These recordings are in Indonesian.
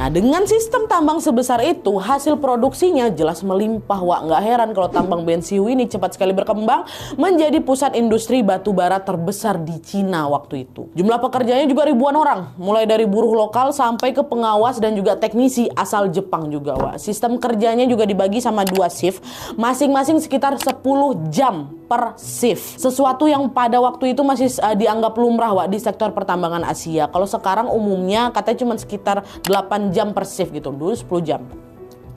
Nah, dengan sistem tambang sebesar itu, hasil produksinya jelas melimpah, Wak. Nggak heran kalau tambang Bensihu ini cepat sekali berkembang menjadi pusat industri batu bara terbesar di Cina waktu itu. Jumlah pekerjanya juga ribuan orang, mulai dari buruh lokal sampai ke pengawas dan juga teknisi asal Jepang juga, Wak. Sistem kerjanya juga dibagi sama 2 shift, masing-masing sekitar 10 jam per shift. Sesuatu yang pada waktu itu masih dianggap lumrah, Wak, di sektor pertambangan Asia. Kalau sekarang umumnya katanya cuma sekitar 8 jam per shift gitu, dulu 10 jam.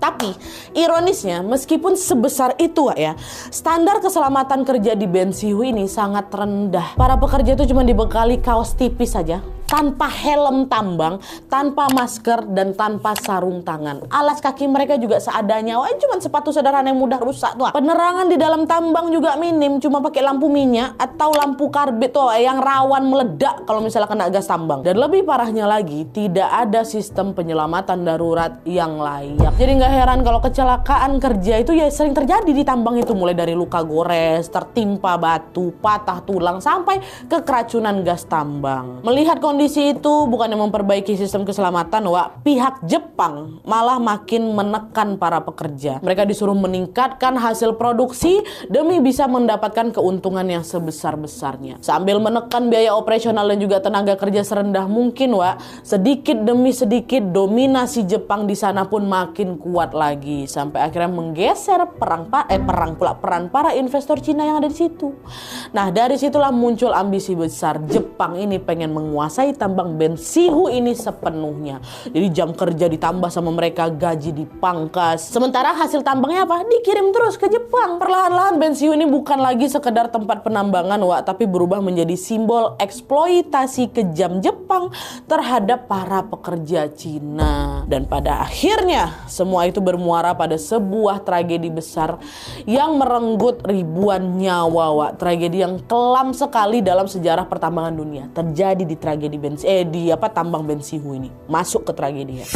Tapi ironisnya meskipun sebesar itu, Wak, ya, standar keselamatan kerja di Bensihu ini sangat rendah. Para pekerja itu cuma dibekali kaos tipis saja, tanpa helm tambang, tanpa masker, dan tanpa sarung tangan. Alas kaki mereka juga seadanya, Wah, cuma sepatu sederhana yang mudah rusak tuh. Penerangan di dalam tambang juga minim, cuma pakai lampu minyak atau lampu karbit tuh yang rawan meledak kalau misalnya kena gas tambang. Dan lebih parahnya lagi, tidak ada sistem penyelamatan darurat yang layak. Jadi nggak heran kalau kecelakaan kerja itu ya sering terjadi di tambang itu, mulai dari luka gores, tertimpa batu, patah tulang, sampai ke keracunan gas tambang. Melihat kondisi itu bukannya memperbaiki sistem keselamatan, Wak, pihak Jepang malah makin menekan para pekerja. Mereka disuruh meningkatkan hasil produksi demi bisa mendapatkan keuntungan yang sebesar-besarnya. Sambil menekan biaya operasional dan juga tenaga kerja serendah mungkin, Wak, sedikit demi sedikit dominasi Jepang di sana pun makin kuat lagi, sampai akhirnya menggeser peran para investor Cina yang ada di situ. Nah, dari situlah muncul ambisi besar. Jepang ini pengen menguasai tambang Bensihu ini sepenuhnya. Jadi jam kerja ditambah sama mereka, gaji dipangkas. Sementara hasil tambangnya apa? Dikirim terus ke Jepang. Perlahan-lahan Bensihu ini bukan lagi sekedar tempat penambangan, Wak, tapi berubah menjadi simbol eksploitasi kejam Jepang terhadap para pekerja Cina. Dan pada akhirnya semua itu bermuara pada sebuah tragedi besar yang merenggut ribuan nyawa, Wak. Tragedi yang kelam sekali dalam sejarah pertambangan dunia terjadi di tambang Bensihu ini. Masuk ke tragedi ya.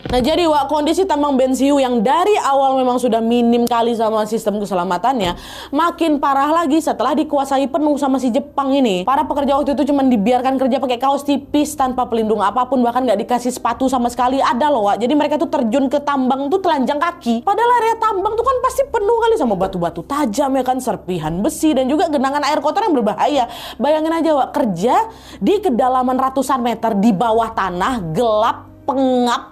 Nah, jadi, Wak, kondisi tambang Bensihu yang dari awal memang sudah minim kali sama sistem keselamatannya makin parah lagi setelah dikuasai penuh sama si Jepang ini. Para pekerja waktu itu cuma dibiarkan kerja pakai kaos tipis tanpa pelindung apapun, bahkan nggak dikasih sepatu sama sekali ada loh, Wak. Jadi mereka tuh terjun ke tambang tuh telanjang kaki. Padahal area tambang tuh kan pasti penuh kali sama batu-batu tajam ya kan, serpihan besi dan juga genangan air kotor yang berbahaya. Bayangin aja, Wak, kerja di kedalaman ratusan meter di bawah tanah, gelap, pengap,